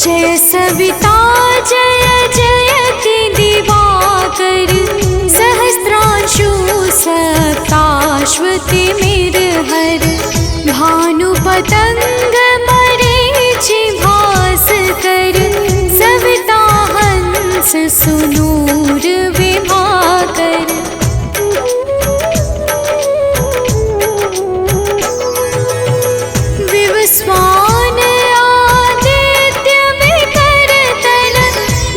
जय सविता जय जयति दिवाकर सहस्रांशु सप्ताश्वतिमिरहर भानु पतंग मरीचि भास्कर सविता हंस सुनूर विभाकर। विवस्वान आदित्य विकरतन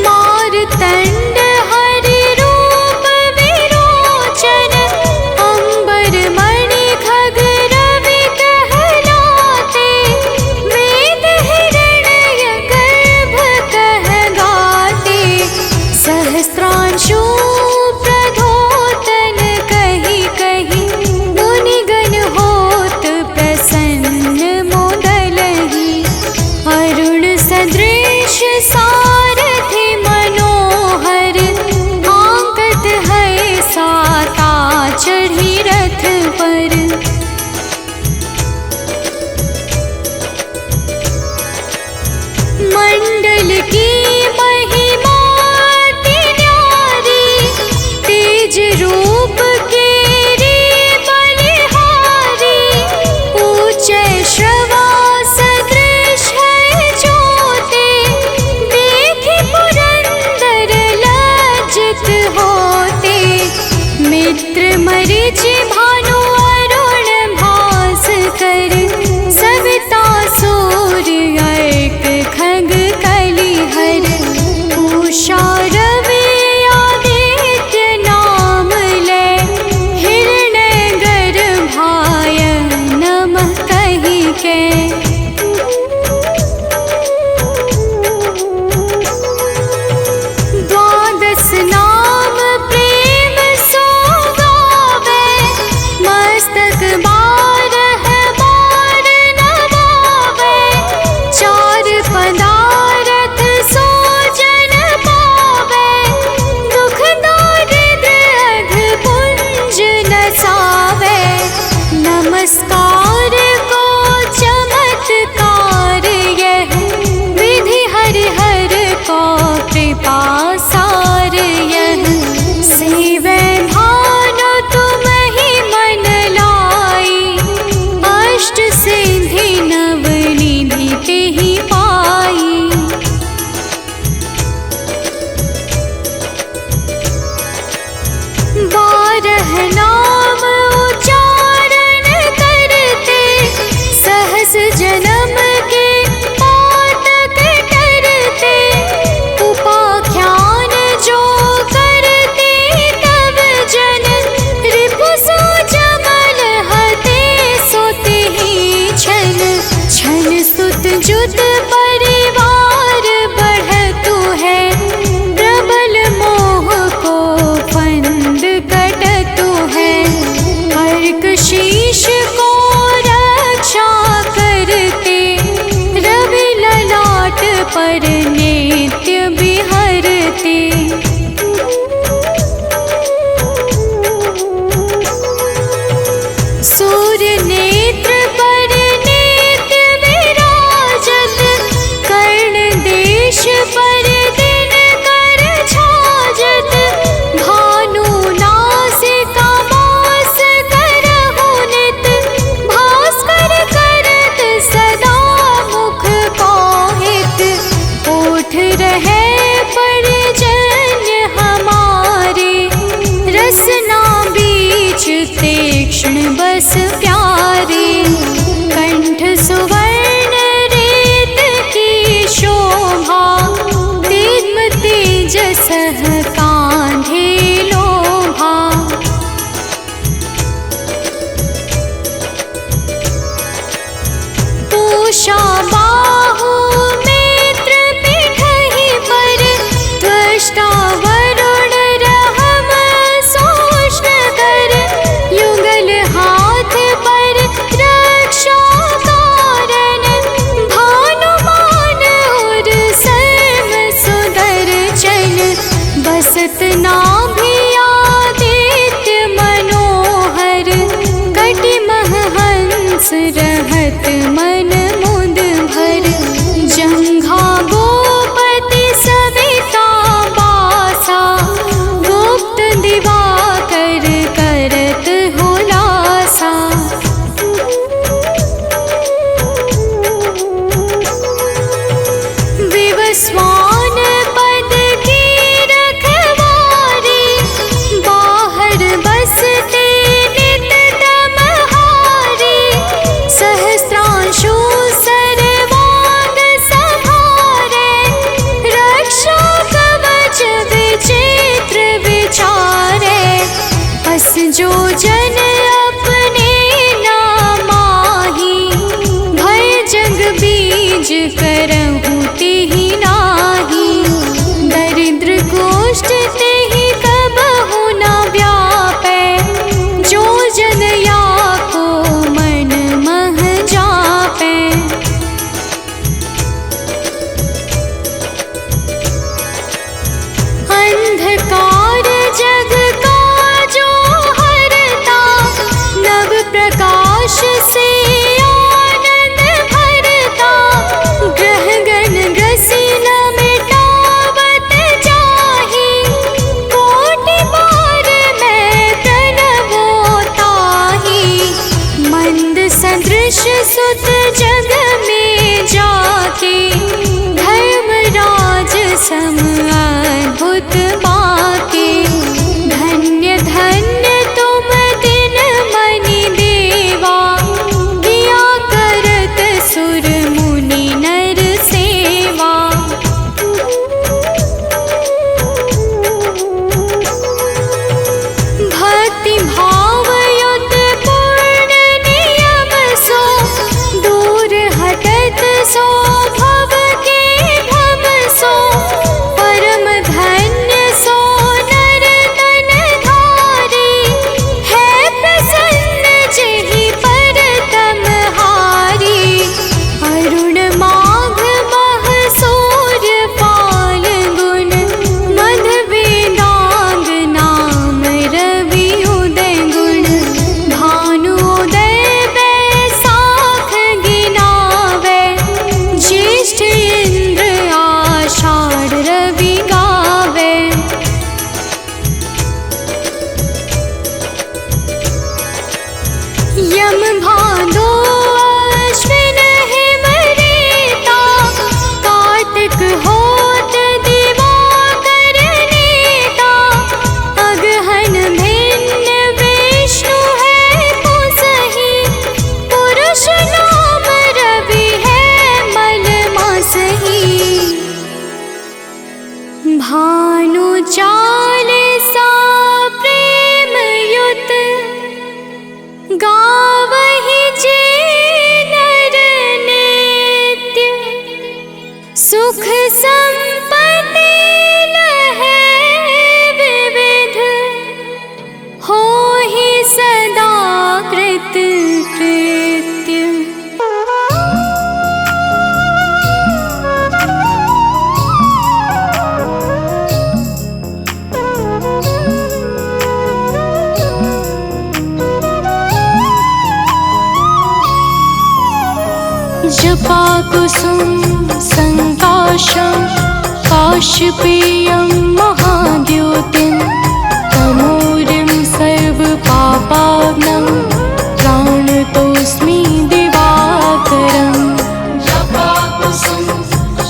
मारतंड हरि रूप विरोचन अंबर मणि खग रवि कहलाते वेद हिरण्य गर्भ कह गाते सहस्त्रांशु प्रधोतन कही कही मुनिगण होत प्रसन्न मोदलहि अरुण सदृश सारथि मनोहर आंकत है साता चढ़ी रथ पर। मंडल की महिमा अति न्यारी तेज रूप केरी बलिहारी ऊंचे श्रवा सदृश है ज्योति देखि पुरंदर लज्जित होते मित्र मरीचि भानु अरुण भास्कर सविता सूर्य एक खग कलिहर उषा रवि आदित्य नाम ले हिरण्य गर्भाय नमः कहि के। द्वादश नाम प्रेम सो गावे मस्तक बारह बार नवावे चार पदारथ सो जन पावे दुख दारिद्र अघ पुंज नसावे नमस्कार को चमत्कार यह विधि हरिहर को कृपा सार यह सेवै भानु तुम ही मन लाई अष्ट सिद्धि नव निधि तेहि पाई। बारह नाम उच्चारण करते सहस जन्म के पातक टरते उपाख्यान जो करते तब जन रिपु सो जमल हते सोते ही छन छन सुत जुत परिवार बढ़तु है प्रबल मोह को फंद कटतु है अर्क शीश को रक्षा करते रवि ललाट पर नित्य बिहरते। सूर्य नेत्र पर नित्य विराजत कर्ण देश पर दिन कर छाजत भानु नासिका मास करहु नित भास्कर करत सदा मुख पाहित ओठ रहे परिजन्य हमारे रसना बीच तीक्ष्ण बस प्यारे कंठ सुवर्ण रेत की शोभा दिग्म तेजस कांधे लोभा। पूषा बाहु मित्र पिठहि पर त्वष्टा वरुण रहम सोष्ण कर युगल हाथ पर रक्षा कारण भानुमान और सर्व सुदर्शन बसत नाभि आदित्य मनोहर कटि मह हंस रहत मन मुद भर जंघा गो अंधकार जग का जो हरता, नव प्रकाश से आनंद भरता। ग्रह गण ग्रसी न मिटावत जाहि, कोटि बार मैं प्रणवो ताहि। मंद सदृश सुत जग में जाके, धर्मराज सम अद्भुत बाके। धन्य धन्य तुम दिन मनि देवा, किया करत सुर मुनि नर सेवा। भक्ति भाव युत पूर्ण नियम सो, दूर हटत सो भव के भव सो। परम धन्य सो नर तन धारी, है प्रसन्न जेहि परतम हारी। अरुण माघ मह सूर्य फाल्गुन, मध वेदांग नाम रवि उदय गुण। भानुदय बैसाख गिनावै, ज्येष्ठ इंद्र आषाढ़ रवि गावै। यम भादो अश्विन हिम रेता, कार्तिक होत दिवाकर नेता। अगहन भिन्न विष्णु है पुसहि, पुरुष नाम रवि है मल मासहि। भानु चालीसा प्रेम युत, गावहि जे नर नित्य। सुख संपत्ति लहै विविध, होहि सदा कृत कृत्य। जपा कुसुम संकाशं, काश्यपेयं महाद्योतिं। तमोरिं सर्वपापाग्नं, प्राणतोऽस्मि दिवाकरम्। जपा कुसुम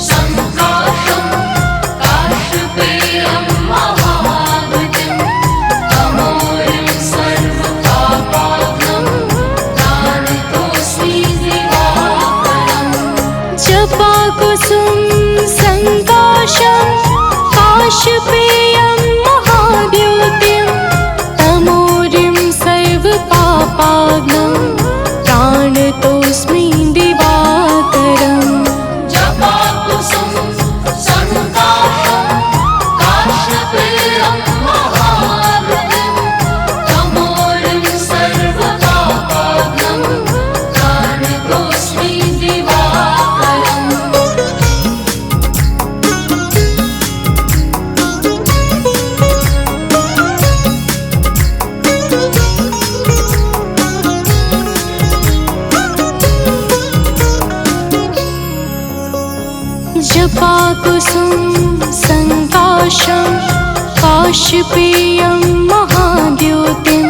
संकाशं, काश्यपेयं महाद्योतिं। तमोरिं सर्वपापाग्नं, प्राणतोऽस्मि दिवाकरम्। जपा कुसुम संकाशं, काश्यपेयं महाद्योतिं। तमोरिं सर्वपापाग्नं, प्राणतोऽस्मि दिवाकरम्। जपा कुसुम संकाशं, काश्यपेयं महाद्योतिं। तमोरिं सर्वपापाग्नं, प्राणतोऽस्मि दिवाकरम्। जपा कुसुम संकाशं, काश्यपेयं महाद्योतिं।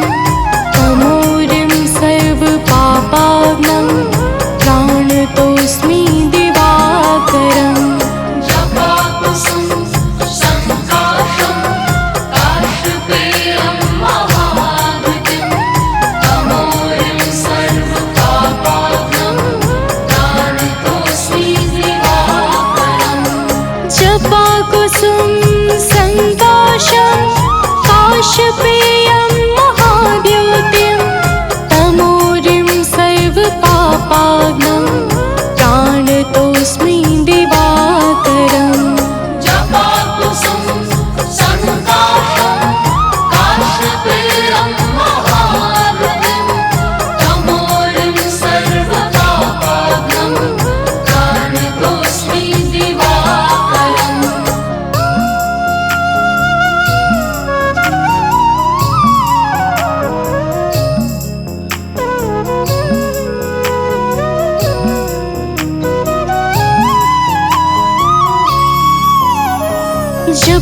तमोरिं सर्वपापाग्नं, प्राणतोऽस्मि दिवाकरम्। जपा कुसुम संकाशं, काश्यपेयं महाद्योतिं। तमोरिं सर्वपापाग्नं, प्राणतोऽस्मि दिवाकरम्। जपा कुसुम संकाशं, काश्यपेयं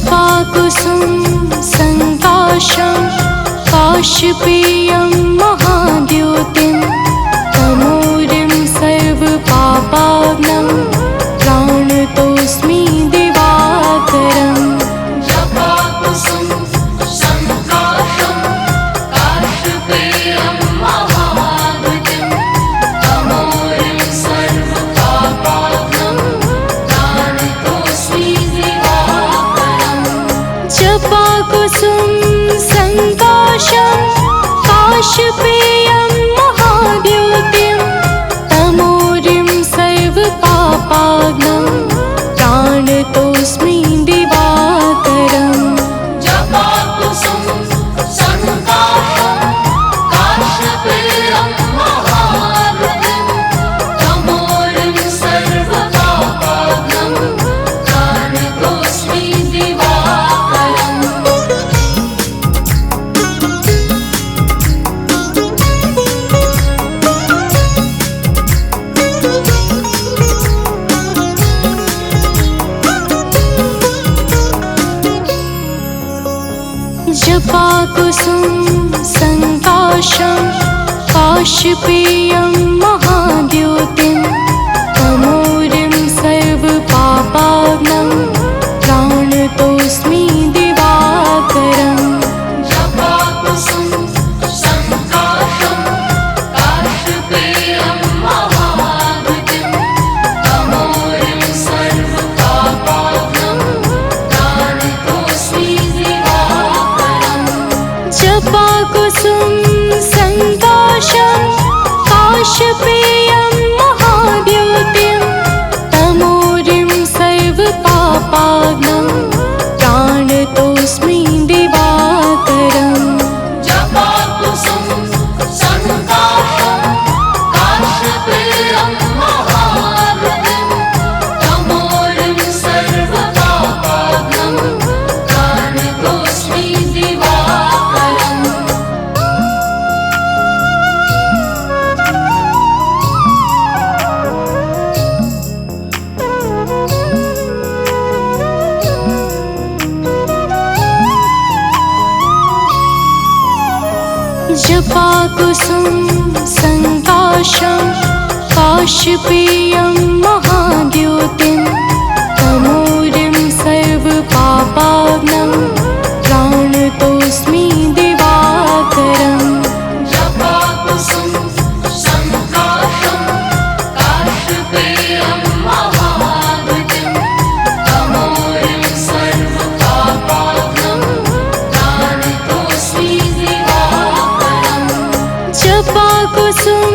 जपाकुसुम संकाशं काशपेयं महाद्युतिं तमोरिं सर्वपापाग्नं प्राणतोऽस्मि दिवाकरम् जपाकुसुम संकाशं काशपेयं महाद्युतिं तमोरिं सर्वपापाग्नं प्राणतोऽस्मि दिवाकरम् जपाकुसुम संकाशं काशपेयं महाद्युतिं तमोरिं सर्वपापाग्नं प्राणतोऽस्मि दिवाकरम् जपाकुसुम संकाशं काशपेयं महाद्युतिं तमोरिं सर्वपापाग्नं प्राणतोऽस्मि दिवाकरम् जपाकुसुम संकाशं काशपेयं महाद्युतिं तमोरिं सर्वपापाग्नं प्राणतोऽस्मि दिवाकरम् जपाकुसुम संकाशं काशपेयं महाद्युतिं तमोरिं सर्वपापाग्नं प्राणतोऽस्मि दिवाकरम् जपाकुसुम संकाशं काशपेयं महाद्युतिं तमोरिं सर्वपापाग्नं प्राणतोऽस्मि दिवाकरम् जपाकुसुम संकाशं काशपेयं महाद्युतिं तमोरिं सर्वपापाग्नं प्राणतोऽस्मि दिवाकरम् जपाकुसुम संकाशं काशपेयं महाद्युतिं तमोरिं सर्वपापाग्नं प्राणतोऽस्मि दिवाकरम् जपाकुसुम संकाशं काशपेयं महाद्युतिं तमोरिं सर्वपापाग्नं प्राणतोऽस्मि दिवाकरम् जपाकुसुम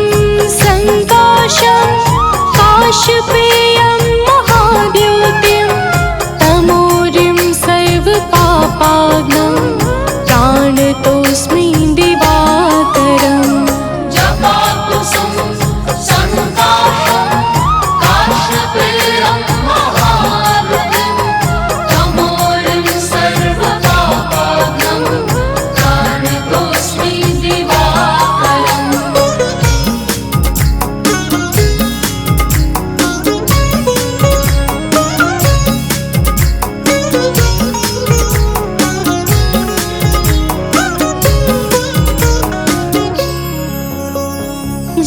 संकाशं काशपेयं महाद्युतिं तमोरिं सर्वपापाग्नं प्राणतोऽस्मि दिवाकरम् जपाकुसुम संकाशं काशपेयं महाद्युतिं तमोरिं सर्वपापाग्नं प्राणतोऽस्मि दिवाकरम्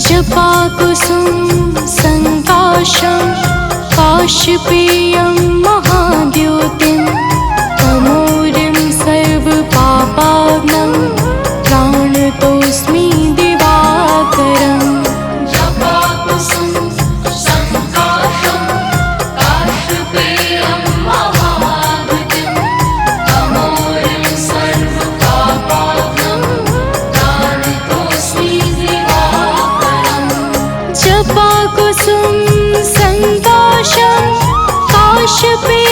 जपाकुसुम संकाशं काशपेयं महाद्युतिं तमोरिं सर्वपापाग्नं प्राणतोऽस्मि दिवाकरम् जपाकुसुम संकाशं काशपेयं महाद्युतिं तमोरिं सर्वपापाग्नं प्राणतोऽस्मि दिवाकरम् जपाकुसुम संकाशं काशपेयं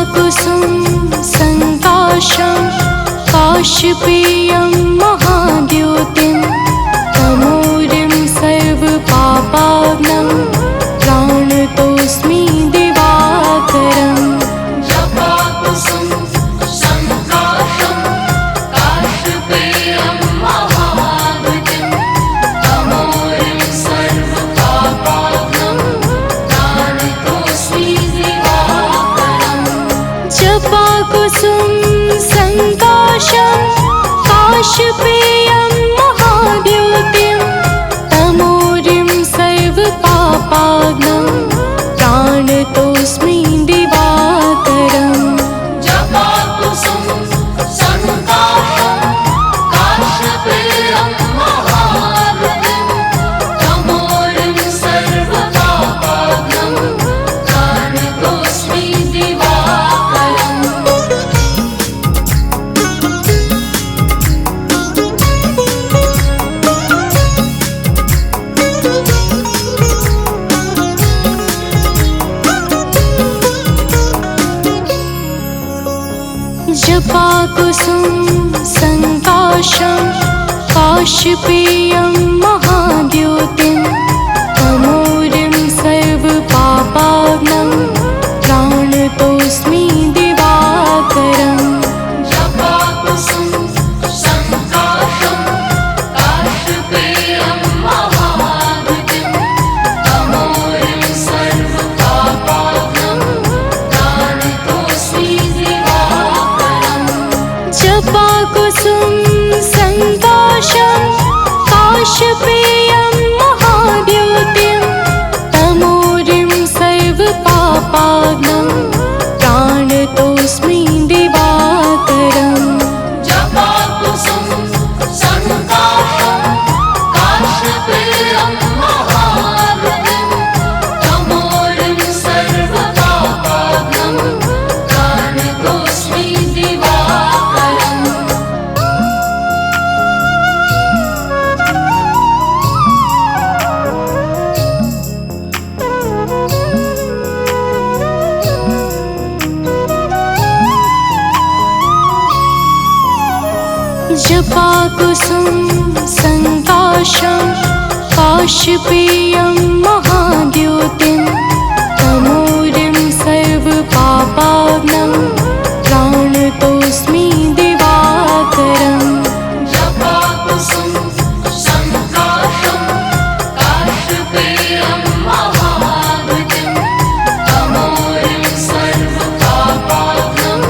जपाकुसुम संकाशं काश्यपेयं महाद्योतिं तमोरिं सर्वपापाग्नं प्राणतोऽस्मि दिवाकरम् जपाकुसुम संकाशं काश्यपेयं महाद्योतिं तमोरिं सर्वपापाग्नं प्राणतोऽस्मि दिवाकरम् जपाकुसुम संकाशं काश्यपेयं महाद्योतिं तमोरिं सर्वपापाग्नं प्राणतोऽस्मि दिवाकरम् जपाकुसुम संकाशं काश्यपेयं महाद्योतिं तमोरिं सर्वपापाग्नं प्राणतोऽस्मि दिवाकरम् जपाकुसुम संकाशं काश्यपेयं महाद्योतिं तमोरिं सर्वपापाग्नं प्राणतोऽस्मि दिवाकरम् जपाकुसुम संकाशं काश्यपेयं महाद्योतिं तमोरिं सर्वपापाग्नं प्राणतोऽस्मि दिवाकरम् जपाकुसुम संकाशं काश्यपेयं महाद्योतिं तमोरिं सर्वपापाग्नं प्राणतोऽस्मि दिवाकरम् जपाकुसुम संकाशं काश्यपेयं महाद्योतिं तमोरिं सर्वपापाग्नं प्राणतोऽस्मि दिवाकरम् जपाकुसुम संकाशं काश्यपेयं महाद्योतिं तमोरिं सर्वपापाग्नं प्राणतोऽस्मि दिवाकरम् जपाकुसुम संकाशं काश्यपेयं महाद्योतिं तमोरिं सर्वपापाग्नं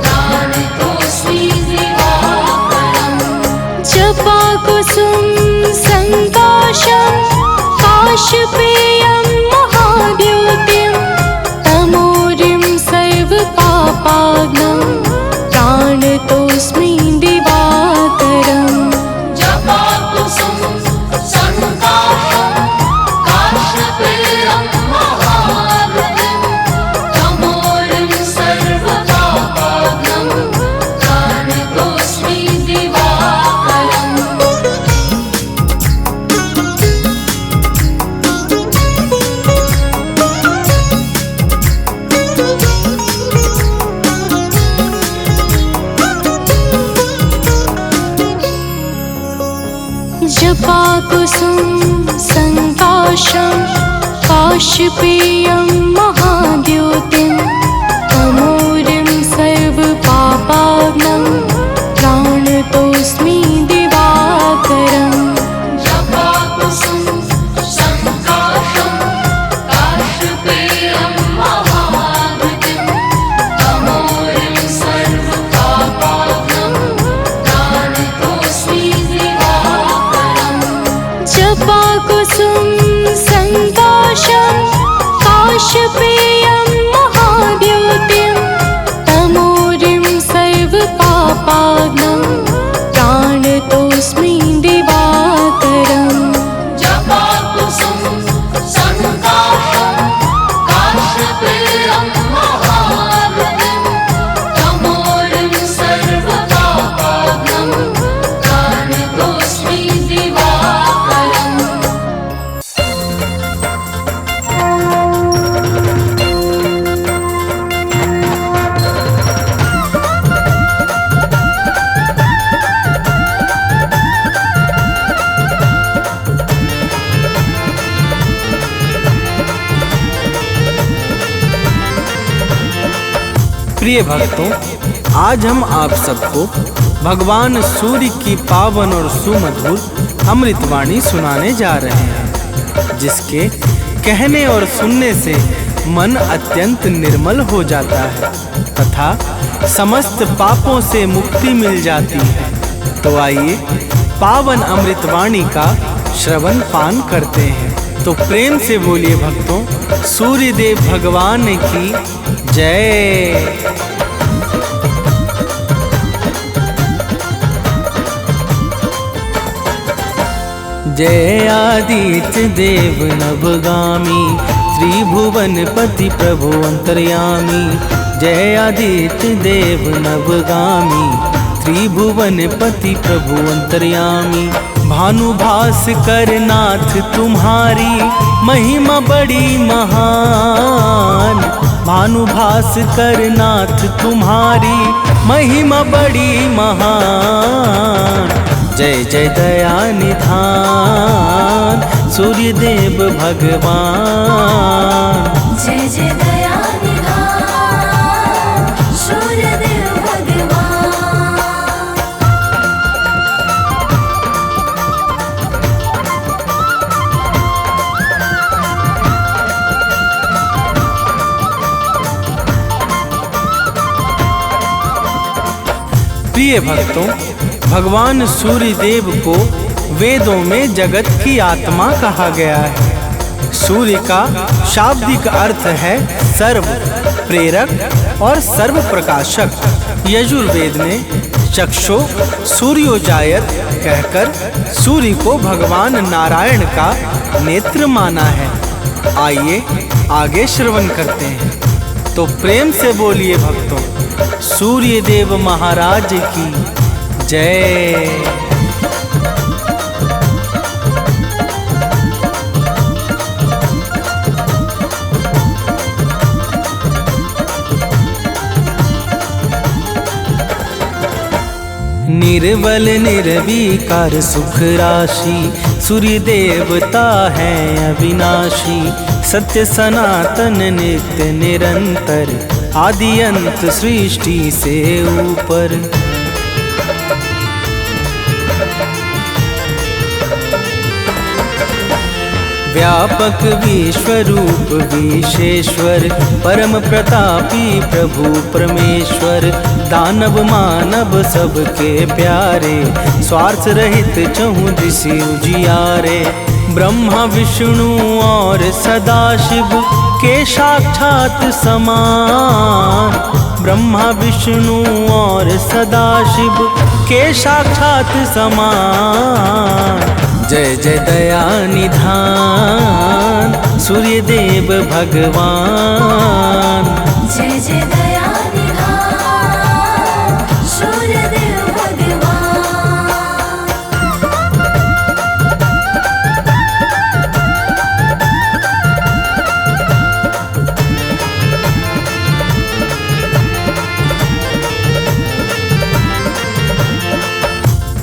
प्राणतोऽस्मि दिवाकरम् जपाकुसुम संकाशं काश्यपेयं महाद्योतिं तमोरिं सर्वपापाग्नं प्राणतोऽस्मि दिवाकरम् जपाकुसुम संकाशं काश्यपेयं महाद्योतिं तमोरिं सर्वपापाग्नं प्राणतोऽस्मि दिवाकरम् जपाकुसुम संकाशं काश्यपेयं महाद्योतिं तमोरिं सर्वपापाग्नं प्राणतोऽस्मि दिवाकरम् जपाकुसुम संकाशं काश्यपेयं महाद्योतिं तमोरिं सर्वपापाग्नं प्राणतोऽस्मि दिवाकरम् जपाकुसुम संकाशं काश्यपेयं महाद्योतिं तमोरिं सर्वपापाग्नं प्राणतोऽस्मि दिवाकरम् जपाकुसुम संकाशं काश्यपेयं महाद्योतिं तमोरिं सर्वपापाग्नं प्राणतोऽस्मि दिवाकरम् प्रिय भक्तों, आज हम आप सबको भगवान सूर्य की पावन और सुमधुर अमृतवाणी सुनाने जा रहे हैं, जिसके कहने और सुनने से मन अत्यंत निर्मल हो जाता है तथा समस्त पापों से मुक्ति मिल जाती है। तो आइए पावन अमृतवाणी का श्रवण पान करते हैं। तो प्रेम से बोलिए भक्तों, सूर्य देव भगवान की जय। जय आदित्य देव नवगामी, त्रिभुवन पति प्रभु अंतर्यामी। जय आदित्य देव नवगामी, त्रिभुवन पति प्रभु अंतर्यामी। भानुभास्कर नाथ तुम्हारी महिमा बड़ी महान। भानुभास्कर नाथ तुम्हारी महिमा बड़ी महान। जय जय दया निधान सूर्य देव भगवान। जय जय दया निधान सूर्य देव भगवान। प्रिय भक्तों, भगवान सूर्य देव को वेदों में जगत की आत्मा कहा गया है। सूर्य का शाब्दिक अर्थ है सर्व प्रेरक और सर्व प्रकाशक। यजुर्वेद ने चक्षो सूर्योजायत कहकर सूर्य को भगवान नारायण का नेत्र माना है। आइए आगे श्रवण करते हैं। तो प्रेम से बोलिए भक्तों, सूर्य देव महाराज की जय। निर्बल निर्विकार सुख राशि, सूर्य देवता है अविनाशी। सत्य सनातन नित्य निरंतर, आदि अंत सृष्टि से ऊपर। व्यापक विश्वरूप विशेश्वर, परम प्रतापी प्रभु परमेश्वर। दानव मानव सबके प्यारे, स्वार्थ रहित चहुं दिशि उजियारे। ब्रह्मा विष्णु और सदाशिव के साक्षात समान। ब्रह्मा विष्णु और सदाशिव के साक्षात समान। जय जय दया निधान सूर्य देव भगवान। जय जय दया निधान सूर्य देव भगवान।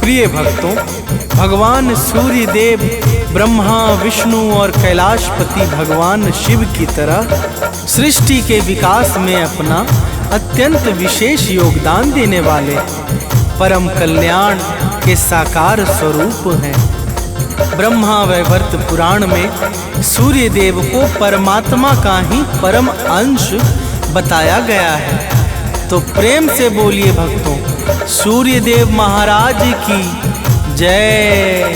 प्रिय भक्तों, भगवान सूर्य देव ब्रह्मा विष्णु और कैलाशपति भगवान शिव की तरह सृष्टि के विकास में अपना अत्यंत विशेष योगदान देने वाले परम कल्याण के साकार स्वरूप हैं। ब्रह्मा वैवर्त पुराण में सूर्य देव को परमात्मा का ही परम अंश बताया गया है। तो प्रेम से बोलिए भक्तों, सूर्य देव महाराज की जय।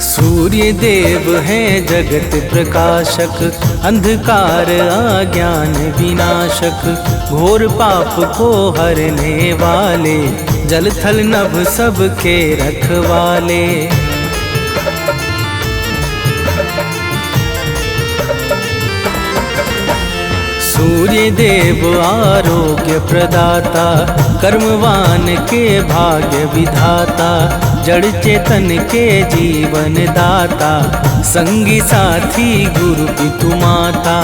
सूर्य देव हैं जगत प्रकाशक, अंधकार अज्ञान विनाशक। घोर पाप को हरने वाले, जल थल नभ सबके रखवाले। सूर्य देव आरोग्य प्रदाता, कर्मवान के भाग्य विधाता, जड़ चेतन के जीवन दाता, संगी साथी गुरु पितु माता,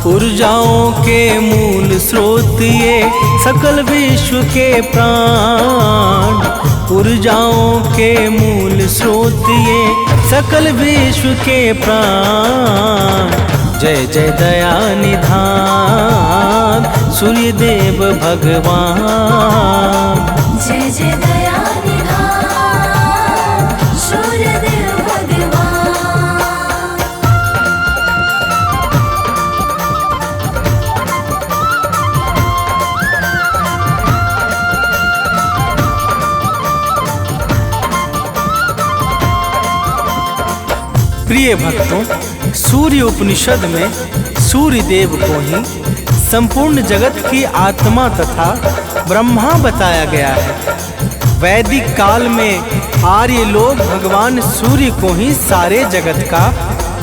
ऊर्जाओं के मूल स्रोत ये सकल विश्व के प्राण, ऊर्जाओं के मूल स्रोत ये सकल विश्व के प्राण। जय जय दया निधान सूर्य देव भगवान। जय जय दया निधान सूर्य देव भगवान। प्रिय भक्तों, सूर्य उपनिषद में सूर्य देव को ही संपूर्ण जगत की आत्मा तथा ब्रह्मा बताया गया है। वैदिक काल में आर्य लोग भगवान सूर्य को ही सारे जगत का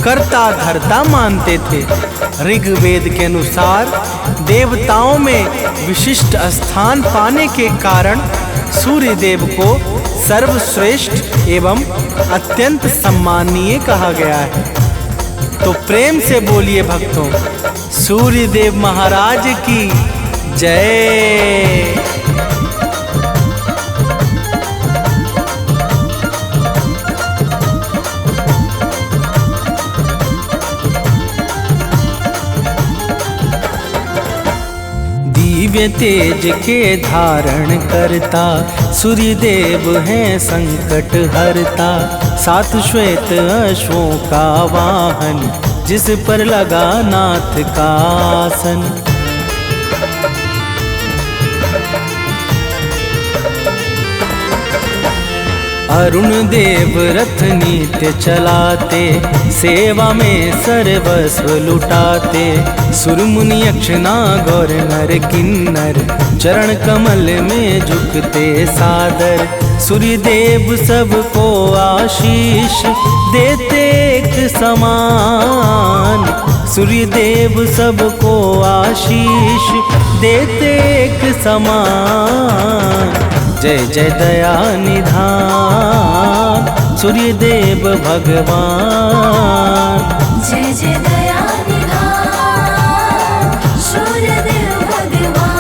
कर्ता धर्ता मानते थे। ऋग्वेद के अनुसार देवताओं में विशिष्ट स्थान पाने के कारण सूर्य देव को सर्वश्रेष्ठ एवं अत्यंत सम्माननीय कहा गया है। तो प्रेम से बोलिए भक्तों, सूर्य देव महाराज की जय। दिव्य तेज के धारण करता, सूर्य देव है संकट हरता, सात श्वेत अश्वों का वाहन, जिस पर लगा नाथ का आसन। अरुण देव रथ नित्य चलाते, सेवा में सर्वस्व लुटाते, सुर मुनि यक्ष नाग नर किन्नर, चरण कमल में झुकते सादर। सूर्य देव सबको आशीष देते एक समान, सूर्य देव सबको आशीष देते एक समान। जय जय दया निधान सूर्य देव भगवान। जय जय दया निधान सूर्य देव भगवान।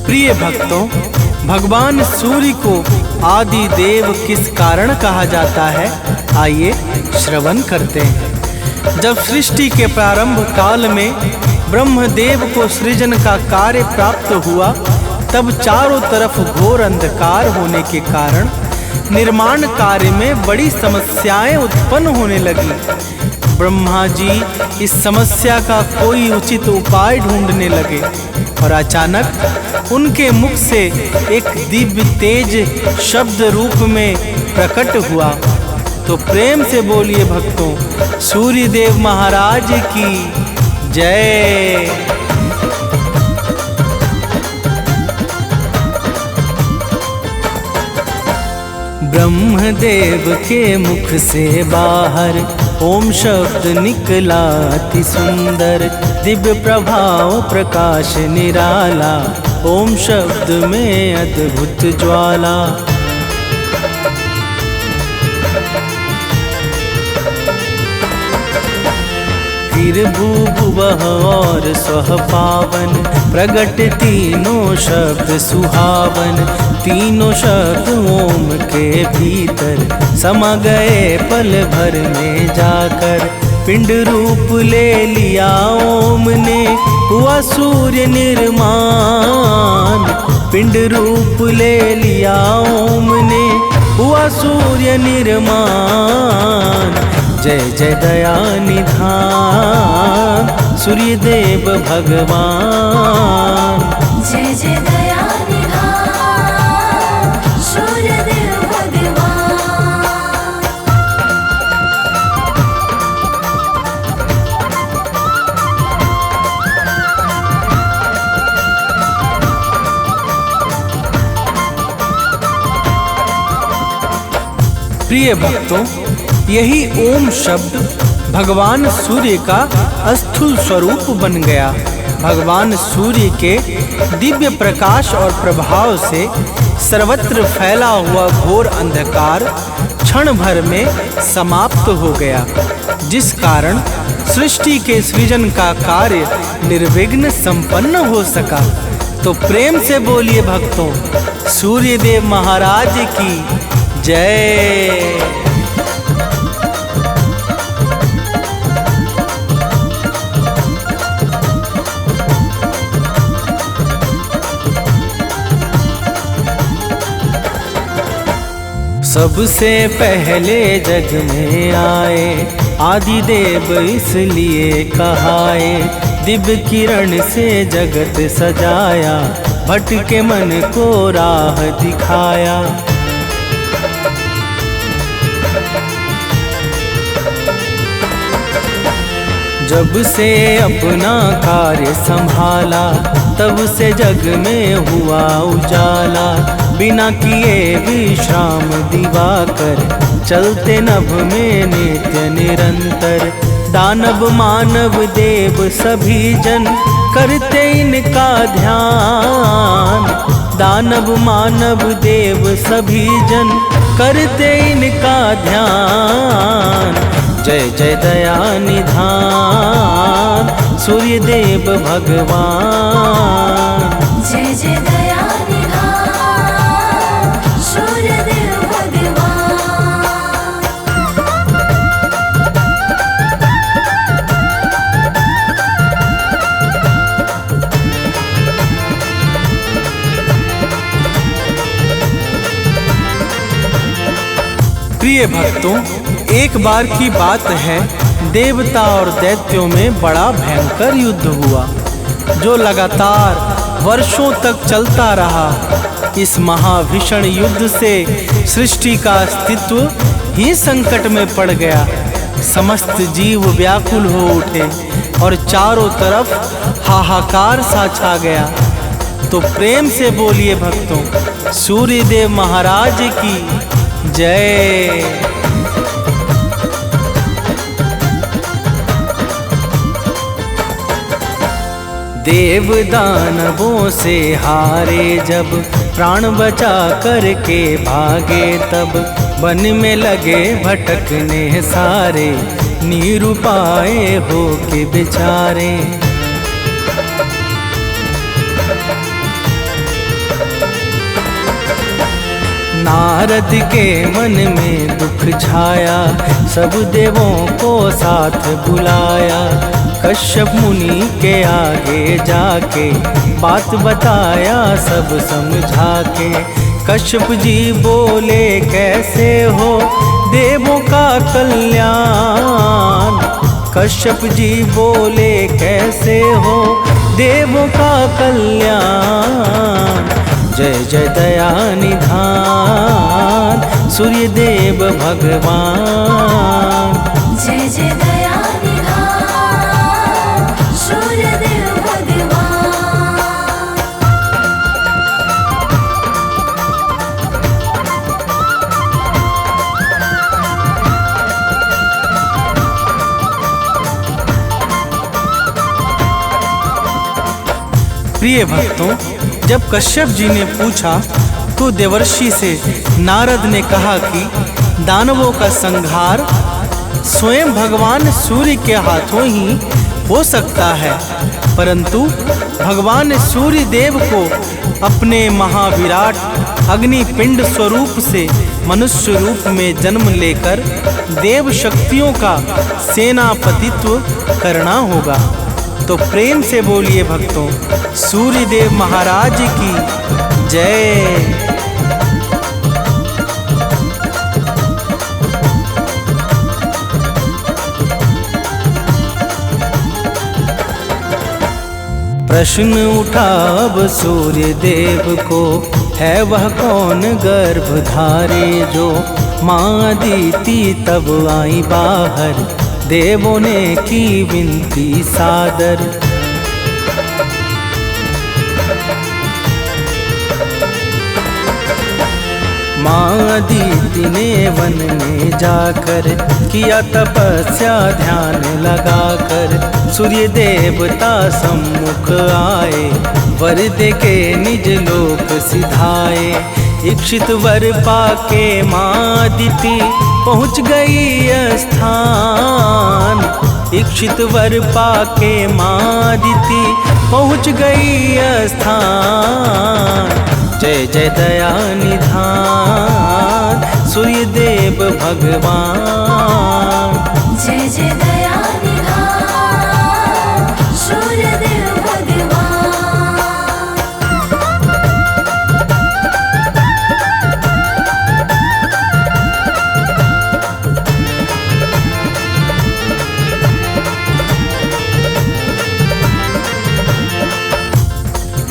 प्रिय भक्तों, भगवान सूर्य को आदि देव किस कारण कहा जाता है, आइए श्रवण करते हैं। जब सृष्टि के प्रारंभ काल में ब्रह्मदेव को सृजन का कार्य प्राप्त हुआ, तब चारों तरफ घोर अंधकार होने के कारण निर्माण कार्य में बड़ी समस्याएं उत्पन्न होने लगी। ब्रह्मा जी इस समस्या का कोई उचित उपाय ढूंढने लगे और अचानक उनके मुख से एक दिव्य तेज शब्द रूप में प्रकट हुआ। तो प्रेम से बोलिए भक्तों, सूर्य देव महाराज की जय। ब्रह्मदेव के मुख से बाहर ओम शब्द निकला अति सुंदर, दिव्य प्रभाव प्रकाश निराला, ओम शब्द में अद्भुत ज्वाला। फिर भूभुवः और स्वः पावन, प्रगट तीनों शब्द सुहावन, तीनों शब्द ओम के भीतर समा गए पल भर में जाकर। पिंड रूप ले लिया ओम ने, हुआ सूर्य निर्माण, पिंड रूप ले लिया ओम ने, हुआ सूर्य निर्माण। जय जय दया निधान सूर्य देव भगवान। जय जय दया निधान सूर्य देव भगवान। प्रिय भक्तों, यही ओम शब्द भगवान सूर्य का स्थूल स्वरूप बन गया। भगवान सूर्य के दिव्य प्रकाश और प्रभाव से सर्वत्र फैला हुआ घोर अंधकार क्षण भर में समाप्त हो गया, जिस कारण सृष्टि के सृजन का कार्य निर्विघ्न संपन्न हो सका। तो प्रेम से बोलिए भक्तों, सूर्य देव महाराज की जय। सबसे पहले जग में आए आदि देव इसलिए कहाए, दिव्य किरण से जगत सजाया, भटके मन को राह दिखाया। जब से अपना कार्य संभाला, तब से जग में हुआ उजाला, बिना किए विश्राम दिवाकर, चलते नभ में नित्य निरंतर। दानव मानव देव सभी जन करते इनका ध्यान, दानव मानव देव सभी जन करते इनका ध्यान। जय जय दया निधान सूर्य देव भगवान। जय जय दया निधान सूर्य देव भगवान। प्रिय भक्तों, एक बार की बात है, देवता और दैत्यों में बड़ा भयंकर युद्ध हुआ, जो लगातार वर्षों तक चलता रहा। इस महाभीषण युद्ध से सृष्टि का अस्तित्व ही संकट में पड़ गया। समस्त जीव व्याकुल हो उठे और चारों तरफ हाहाकार सा छा गया। तो प्रेम से बोलिए भक्तों, सूर्य देव महाराज की जय। देव दानवों से हारे जब, प्राण बचा करके भागे तब, वन में लगे भटकने सारे, निरुपाय हो के बेचारे। नारद के मन में दुख छाया, सब देवों को साथ बुलाया। कश्यप मुनि के आगे जाके बात बताया सब समझा के। कश्यप जी बोले कैसे हो देवों का कल्याण। कश्यप जी बोले कैसे हो देवों का कल्याण। जय जय दया निधान सूर्य देव भगवान। जय जय दया निधान सूर्य देव भगवान। प्रिय भक्तों, जब कश्यप जी ने पूछा तो देवर्षि से नारद ने कहा कि दानवों का संहार स्वयं भगवान सूर्य के हाथों ही हो सकता है, परंतु भगवान सूर्य देव को अपने महाविराट अग्नि पिंड स्वरूप से मनुष्य रूप में जन्म लेकर देव शक्तियों का सेनापतित्व करना होगा। तो प्रेम से बोलिए भक्तों, सूर्य देव महाराज की जय। प्रश्न उठा अब सूर्य देव को, है वह कौन गर्भधारे जो। माँ अदिति तब आई बाहर, देवों ने की विनती सादर। माँ अदिति ने वन में जाकर किया तपस्या ध्यान लगाकर। सूर्य देवता सम्मुख आए, वर दे के निज लोक सिधाए। इच्छित वर पाके माँ अदिति पहुँच गई स्थान। इच्छित वर पाके माँ अदिति पहुँच गई स्थान। जय जय दया निधान सूर्य देव भगवान। जय जय दया निधान सूर्य देव भगवान।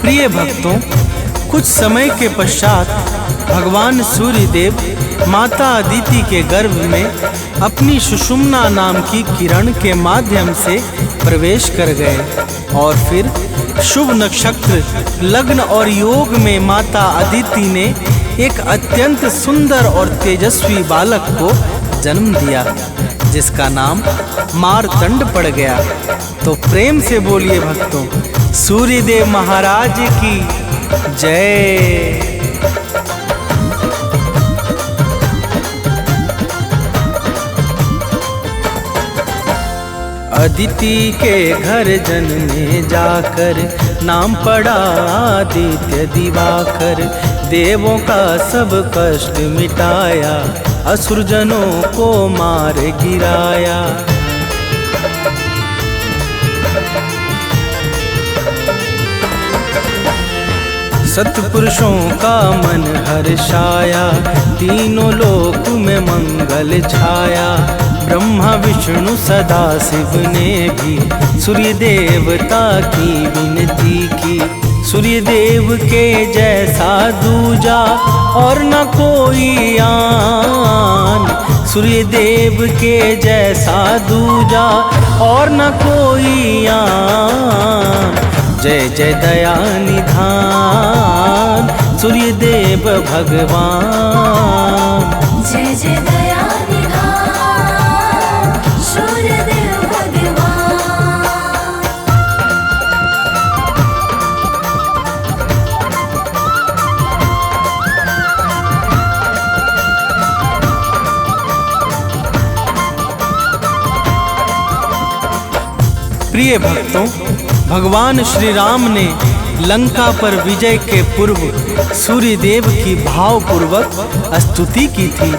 प्रिय भक्तों, कुछ समय के पश्चात भगवान सूर्य देव माता अदिति के गर्भ में अपनी सुषुम्ना नाम की किरण के माध्यम से प्रवेश कर गए और फिर शुभ नक्षत्र, लग्न और योग में माता अदिति ने एक अत्यंत सुंदर और तेजस्वी बालक को जन्म दिया, जिसका नाम मार्तंड पड़ गया। तो प्रेम से बोलिए भक्तों, सूर्यदेव महाराज की जय। अदिति के घर जनने जाकर नाम पड़ा आदित्य दिवाकर। देवों का सब कष्ट मिटाया, असुरजनों को मार गिराया। सत्पुरुषों का मन हर्षाया, तीनों लोक में मंगल छाया। ब्रह्मा विष्णु सदा शिव ने भी सूर्य देवता की विनती की। सूर्य देव के जैसा दूजा और न कोई आन। सूर्य देव के जैसा दूजा और न कोई आन। जय जय दया निधान सूर्य देव भगवान। जय जय दया निधान सूर्य देव भगवान। प्रिय भक्तों, भगवान श्री राम ने लंका पर विजय के पूर्व सूर्य देव की भावपूर्वक स्तुति की थी,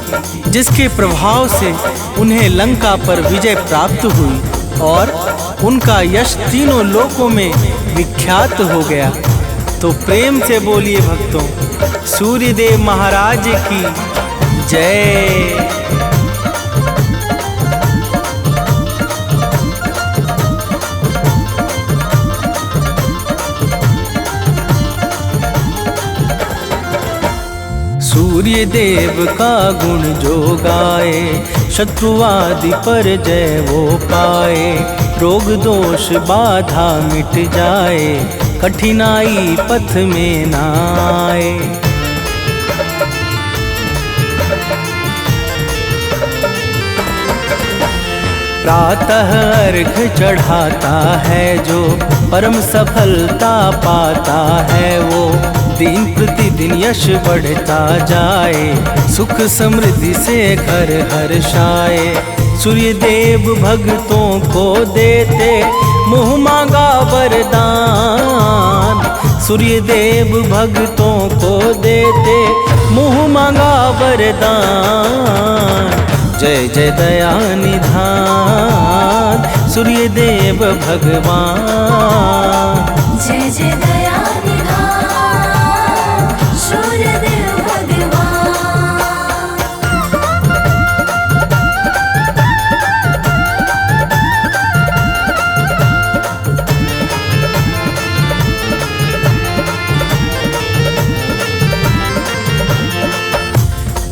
जिसके प्रभाव से उन्हें लंका पर विजय प्राप्त हुई और उनका यश तीनों लोकों में विख्यात हो गया। तो प्रेम से बोलिए भक्तों, सूर्य देव महाराज की जय। सूर्य देव का गुण जो गाए, शत्रु आदि पर जय वो पाए। रोग दोष बाधा मिट जाए, कठिनाई पथ में न आए। प्रातः अर्घ चढ़ाता है जो, परम सफलता पाता है वो। दिन प्रतिदिन यश बढ़ता जाए, सुख समृद्धि से घर हर्षाए। सूर्य देव भक्तों को देते मुँह मांगा वरदान। सूर्य देव भक्तों को देते मुँह मांगा वरदान। जय जय दया निधान सूर्य देव भगवान। जय जय दया निधान सूर्य देव भगवान।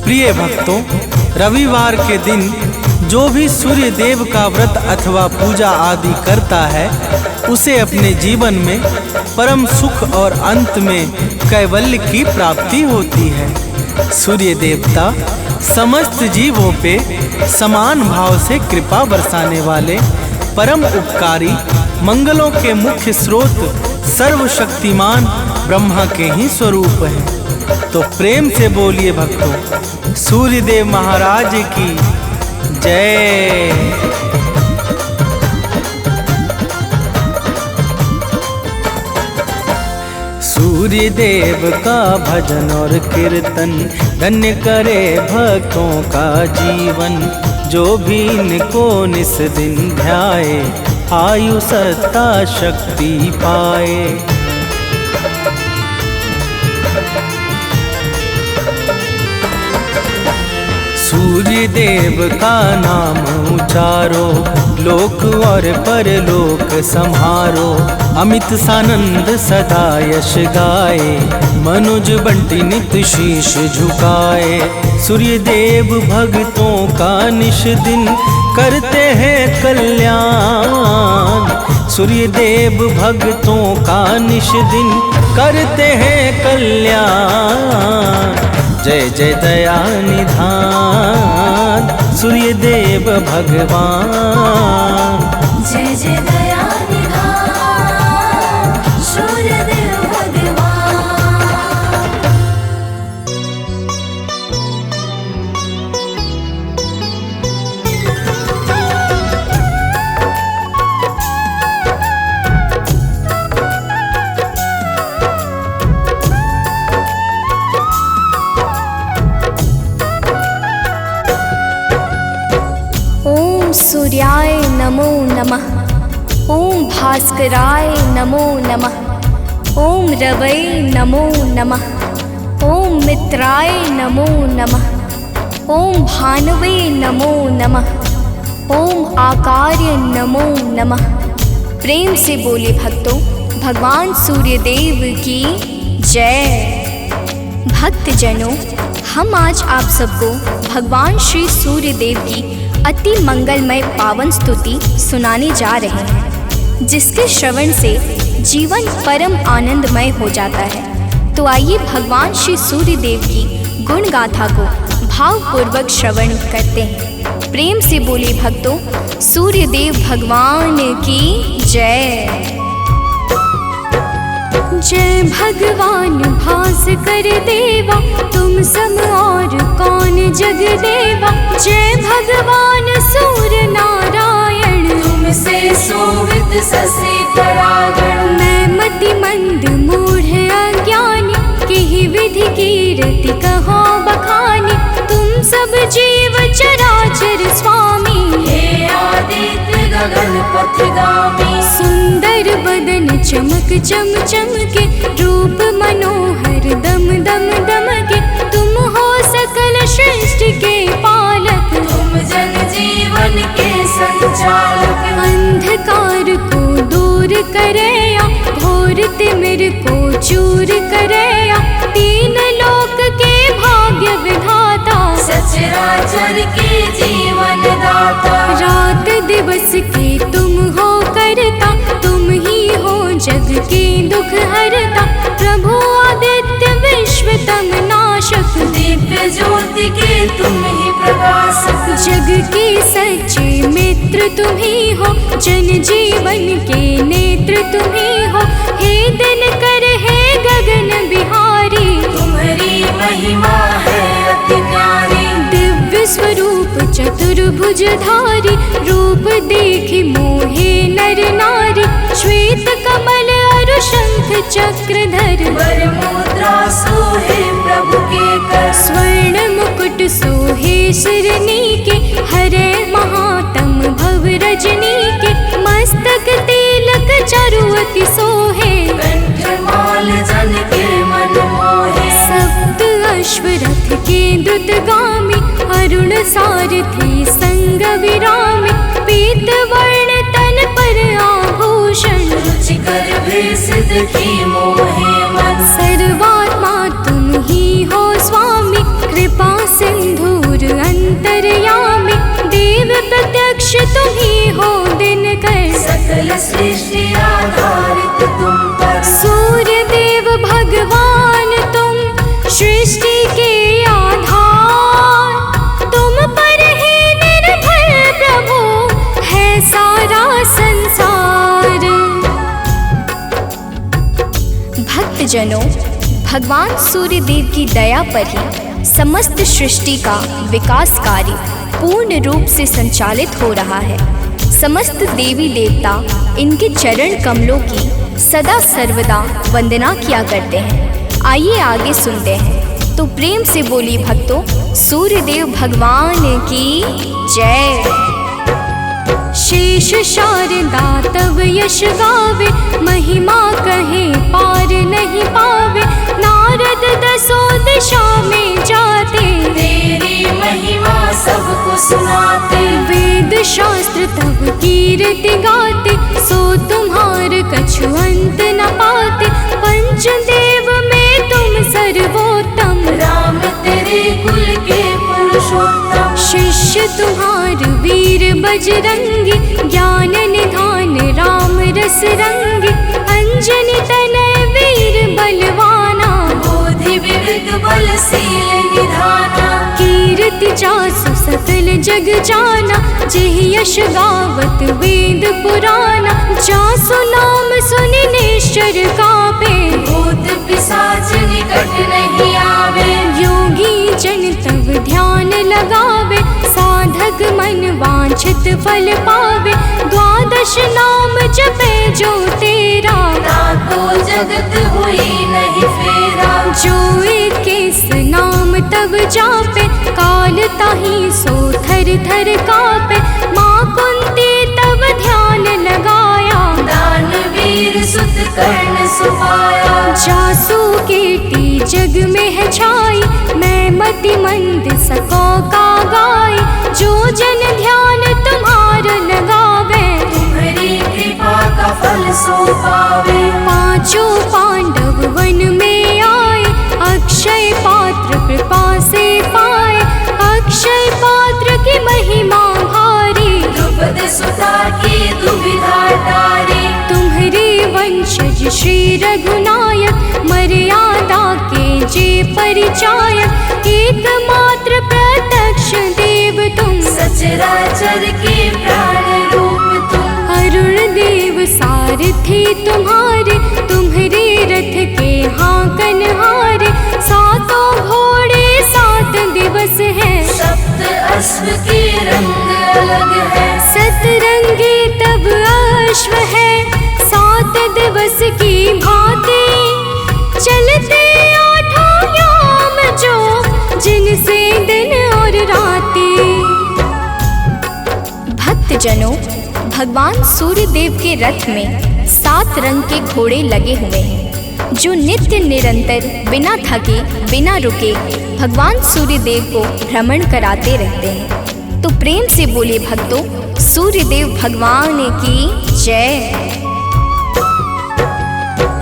प्रिय भक्तों, रविवार के दिन जो भी सूर्य देव का व्रत अथवा पूजा आदि करता है, उसे अपने जीवन में परम सुख और अंत में कैवल्य की प्राप्ति होती है। सूर्य देवता समस्त जीवों पे समान भाव से कृपा बरसाने वाले परम उपकारी, मंगलों के मुख्य स्रोत, सर्वशक्तिमान ब्रह्मा के ही स्वरूप हैं। तो प्रेम से बोलिए भक्तों, सूर्य देव महाराज की जय। सूर्य देव का भजन और कीर्तन धन्य करे भक्तों का जीवन। जो भी इनको निस दिन ध्याए, आयु सत्ता शक्ति पाए। सूर्य देव का नाम उचारो, लोक और परलोक संहारो। अमित सानंद सदा यश गाए, मनुज बंटी नित शीश झुकाए। सूर्य देव भक्तों का निश दिन करते हैं कल्याण। सूर्य देव भक्तों का निश दिन करते हैं कल्याण। जय जय दया निधान सूर्य देव भगवान। जय जय दया निधान सूर्य देव भगवान। सूर्याय नमो नमः। ओम भास्कराय नमो नमः। ओम रवै नमो नमः। ओम मित्राय नमो नमः। ओम भानवे नमो नमः। ओम आकार्य नमो नमः। प्रेम से बोले भक्तों, भगवान सूर्य देव की जय। भक्तजनों, हम आज आप सबको भगवान श्री सूर्य देव की अति मंगलमय पावन स्तुति सुनाने जा रहे हैं, जिसके श्रवण से जीवन परम आनंदमय हो जाता है। तो आइए भगवान श्री सूर्य देव की गुण गाथा को भावपूर्वक श्रवण करते हैं। प्रेम से बोले भक्तों, सूर्य देव भगवान की जय। जय भगवान भास्कर देवा, तुम सम और कौन जग देवा। जय भगवान सूर्य नारायण, तुमसे सोवित ससे परागण। मैं मति मंद मूढ़ अज्ञानी, किहि विधि कीरति कहो बखानी। तुम सब जीव चराचर स्वामी, हे आदित्य गगन पथगामी। सुंदर बदन चमक चम चमके, रूप मनोहर दम दम दमके। तुम हो सकल सृष्टि के पालक, तुम जन जीवन के संचालक। अंधकार को दूर करया, घोर तिमिर को चूर करया। तीन लोक के भाग्य विधाता, सचराचर के जीवन दाता। रात दिवस के तुम हो करता, तुम ही हो जग के दुख हरता। प्रभु आदित्य विश्वतम नाशक, दिव्य ज्योति के तुम ही प्रकाशक। जग के सच्चे मित्र तुम ही हो, जन जीवन के नेत्र तुम ही हो। हे दिनकर हे गगन बिहारी, तुम्हारी महिमा है अति न्यारी। दिव्य स्वरूप चतुर्भुजधारी, रूप देखि मोहे नर नारी। श्वेत कमल अरु शंख चक्रधर, वर मुद्रा सोहे प्रभु के कर। स्वर्ण मुकुट सोहे शिरनी के, हरे महातम भव रजनी के। मस्तक तिलक चरुअति सोहे, कंठमाल जन के मन मोहे। सप्त अश्वरथ के द्रुतगामी, अरुण सारथी संग विरामी। पीत वर्ण तन पर आभूषण, रुचिकर भेष देखी मोहे मन। सर्वात्मा तुम ही हो स्वामी, कृपा सिंधुर अंतर्यामी। देव प्रत्यक्ष तुम ही हो दिनकर, सकल सृष्टि आधारित तुम पर। सूर्य देव भगवान तुम सृष्टि के भक्तजनों, भगवान सूर्य देव की दया पर ही समस्त सृष्टि का विकास कार्य पूर्ण रूप से संचालित हो रहा है। समस्त देवी देवता इनके चरण कमलों की सदा सर्वदा वंदना किया करते हैं। आइए आगे सुनते हैं। तो प्रेम से बोली भक्तों, सूर्यदेव भगवान की जय। शेष शारदा तव यश गावे, महिमा कहे पार नहीं पावे। नारद दसों दिशा में जाते, तेरी महिमा सबको सुनाते। वेद शास्त्र तब कीर्ति गाते, सो तुम्हार कछु अंत न पाते। पंचदेव में तुम सर्वोत्तम, राम तेरे कुल के पुरुषोत्तम। शिष्य तुम्हार वीर बजरंगी, ज्ञान निधान राम रस रंगी। अंजनी तनय वीर बलवाना, बोधि विविध बलशील निधाना। कीर्ति जासु सकल जग जाना, जेह यश गावत वेद पुराना। जासु नाम सुनि निश्चर कापे, भूत पिशाच निकट नहीं आवे। योगी जन तब ध्यान लगावे, साधक मन वांछित फल पावे। द्वादश नाम जपे जो तेरा, ताको जगत हुई नहीं फेरा। जो इक्कीस नाम तब जापे, काल ताहि सो थर थर कापे। माँ कुंती तब ध्यान लगाया, दानवीर सुत कर्ण सुपाया। जासु कीर्ति जग में है छाई, मैं मति मंद सको का गाय। जो जन ध्यान तुम्हार लगावे, तुम्हारी कृपा का फल सो पावे। पांचों पांडव वन में आए, अक्षय पात्र कृपा से पाए। अक्षय पात्र की महिमा भारी, द्रुपद सुता की दुविधा टारी। तुम्हारे वंशज श्री रघुनायक, मर्यादा के जे परिचायक। एकमात्र प्रत्यक्ष देव तुम, सचराचर के प्राण रूप तुम। अरुण देव सारथी तुम्हारे, तुम्हारे रथ के हाकन हारे। सातों घोड़े 7 दिवस हैं, सप्त अश्व के रंग अलग है। सतरंगी तब अश्व है, 7 दिवस की भांति। चलते 8 याम जो, जिनसे दिन और राती। भक्तजनों, भगवान सूर्यदेव के रथ में 7 रंग के घोड़े लगे हुए हैं, जो नित्य निरंतर बिना थके बिना रुके भगवान सूर्यदेव को भ्रमण कराते रहते हैं। तो प्रेम से बोले भक्तों, सूर्यदेव भगवान की जय।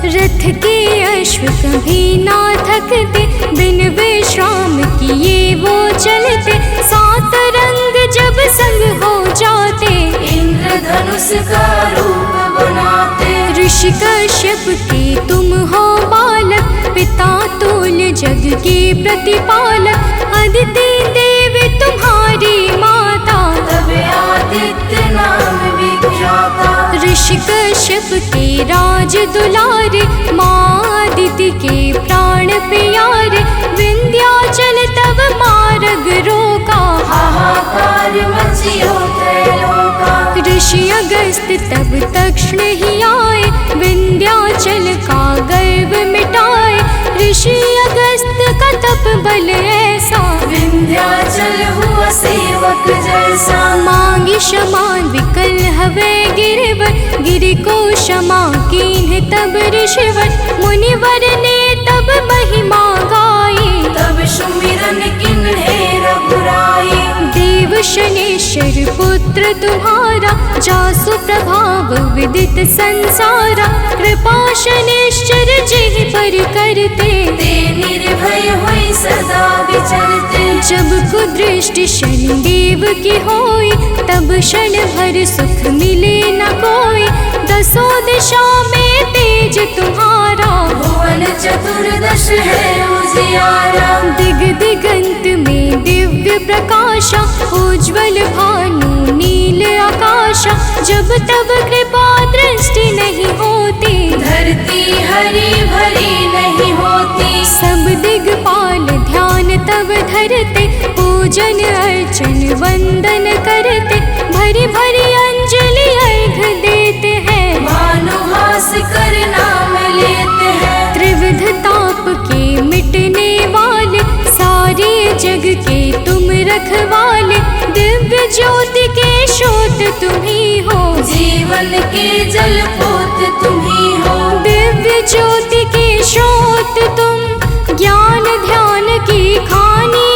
रथ के अश्व कभी ना थकते, बिन विश्राम किए वो चलते। 7 रंग जब संग हो जाते, इंद्रधनुष का रूप बनाते। ऋषि कश्यप के तुम हो बालक, पिता तुल्य जग के प्रतिपालक। अदिति देव तुम्हारी माता, तब आदित्य नाम विख्याता। ऋषि कश्यप के राज दुलारे, माँ अदिति के प्राण प्यारे। विंध्याचल तब मार्ग रोका, हाहाकार मचियो त्रैलोका। ऋषि अगस्त तब तक्षण ही आए, विंध्याचल का गर्व मिटाए। ऋषि अगस्त का तप बल ऐसा, विंध्याचल हुआ सेवक जैसा। मांगी क्षमा विकल हवे गिरवर, गिरि को क्षमा कीन्ह तब ऋषिवर। मुनिवर ने तब महिमा गाई, तब सुमिरन किन्हे रघुराई। देव शनेश्वर पुत्र तुम्हारा, जासु प्रभाव विदित संसारा। कृपा शनेश्वर जेहि पर करते, ते निर्भय हुई सदा विचरते। जब कुदृष्टि शनिदेव की होई, तब क्षण भर सुख मिले न कोई। 10 दिशा में तेज तुम्हारा, भुवन चतुर्दश है उजियारा। दिग दिगंत में दिव्य प्रकाशा, उज्ज्वल भानु नील आकाशा। जब तब कृपा दृष्टि नहीं होती, धर धरती हरी भरी नहीं होती। सब दिग्पाल ध्यान तब धरते, पूजन अर्चन वंदन करते, भरी भरी अंजलि अर्घ देते हैं। भानुहास कर नाम लेते हैं। त्रिविध ताप के मिटने वाले, सारे जग के तुम रखवाले, दिव्य ज्योति के स्रोत तुम ही हो। जीवन के जल पोत तुम ही हो। दिव्य ज्योति के स्रोत तुम, ज्ञान ध्यान की खानी,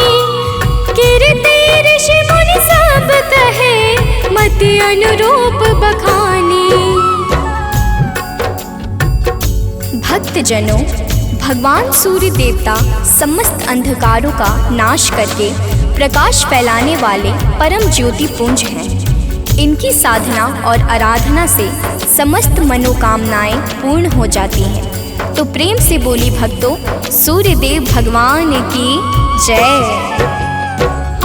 कीर्ति ऋषि मुनि सब कहे, मति अनुरूप बखानी। भक्तजनों, भगवान सूर्य देवता समस्त अंधकारों का नाश करके प्रकाश फैलाने वाले परम ज्योति पुंज हैं। इनकी साधना और आराधना से समस्त मनोकामनाएं पूर्ण हो जाती हैं। तो प्रेम से बोली भक्तों, सूर्य देव भगवान की जय।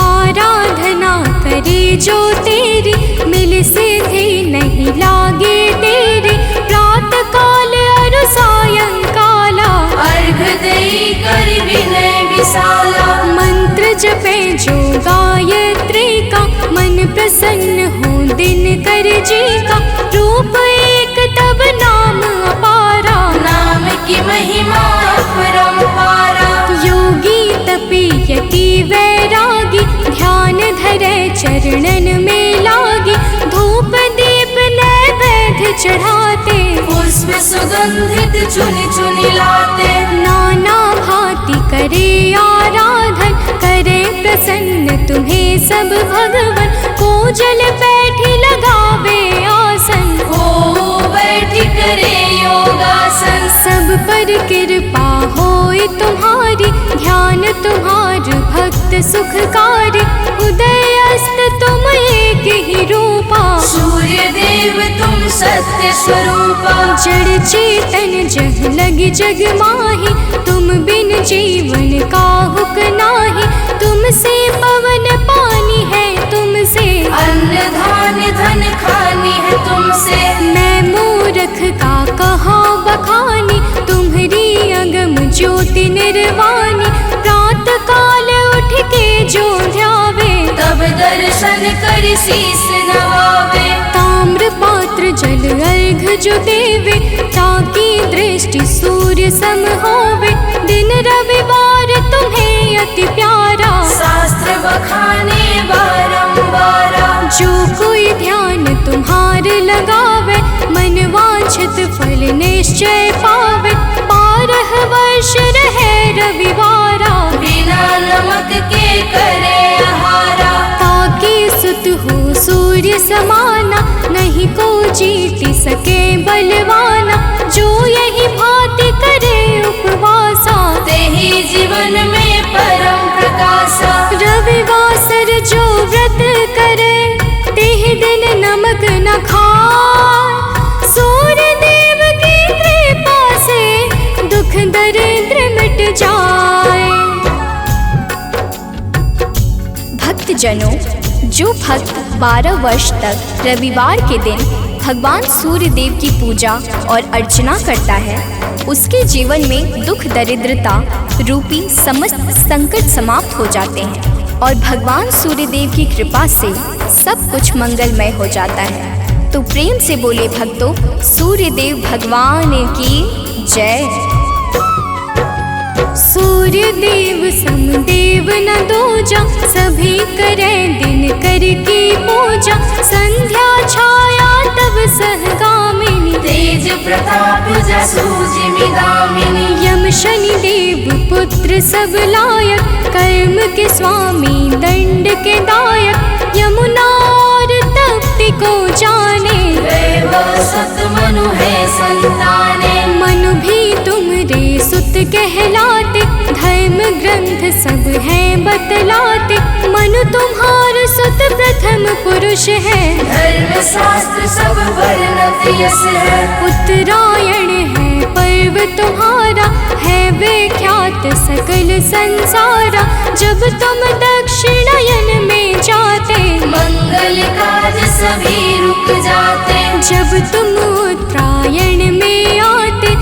आराधना करे जो तेरी, मिल सिद्धि नहीं लागे तेरी, प्रातः काल और सायंकाला, अर्घ देई कर विनय विशाला। मंत्र जपे जो गायत्री का, मन प्रसन्न हो दिन कर जी का, रूप एक तब नाम अपारा, नाम की महिमा अपरंपारा। योगी तपी यति वैरागी, ध्यान धरे चरणन में लागी, धूप दीप नैवेद्य चढ़ाते, पुष्प सुगंधित चुन चुन लाते। नाना भांति करे आराधन, करे प्रसन्न तुम्हें सब भगवन, को जल बैठी लगावे आसन, हो बैठी करे योगासन। सब पर कृपा होए तुम्हारी, ध्यान तुम्हार भक्त सुखकारी, उदय अस्त तुम एक ही रूपा, सूर्य देव तुम सत्य स्वरूपा। जड़ चेतन जग लगी जग माही, तुम बिन जीवन का हुक नाही, तुमसे पवन पानी है तुमसे, अन्न धान्य धन खानी है तुमसे। मैं मूर्ख का कहा बखानी, तुम्हारी अगम ज्योति निर्वाणी, प्रात काल उठ के जो ध्यावे, तब दर्शन कर शीस नवावे। ताम्र पात्र जल अर्घ जो देवे, ताकि दृष्टि सूर्य सम होवे, दिन रविवार तुम्हें अति प्यारा, शास्त्र बखाने बारंबारा। जो कोई ध्यान तुम्हार लगावे, मन वांछित फल निश्चय पावे, 12 वर्ष रहे रविवारा, बिना नमक के करे आहारा। ताकि सुत हो सूर्य समाना, नहीं को जीत सके बलवाना, जो यही भांति करे उपवासा, तेहि जीवन में परम प्रकाशा। रविवासर जो व्रत करे, तेहि दिन नमक न खाए, सूर्य देव की कृपा से दुख दरिद्र मिट जाए। भक्तजनों, जो भक्त 12 वर्ष तक रविवार के दिन भगवान सूर्य देव की पूजा और अर्चना करता है, उसके जीवन में दुख दरिद्रता रूपी समस्त संकट समाप्त हो जाते हैं और भगवान सूर्य देव की कृपा से सब कुछ मंगलमय हो जाता है। तो प्रेम से बोले भक्तों, सूर्य देव भगवान की जय। सूर्य देव समदेव न दूजा, सभी करें दिन कर की पूजा, संध्या छाया तब सहगामिनी, तेज प्रताप जसु जिमिदामिनी। यम शनि देव पुत्र सब लायक, कर्म के स्वामी दंड के दायक, यमुना और तप्ति को जाने, वैभव सत मनु है संताने। मनु भी तुमरे सुत कहलाते, धर्म ग्रंथ सब हैं बतलाते, मनु तुम्हार सुत प्रथम पुरुष है, धर्म शास्त्र सब वर्णत यश है। उत्तरायण है पर्व तुम्हारा, है विख्यात सकल संसारा, जब तुम दक्षिणायन में जाते, मंगल काज सभी रुक जाते। जब तुम उत्तरायण में आते,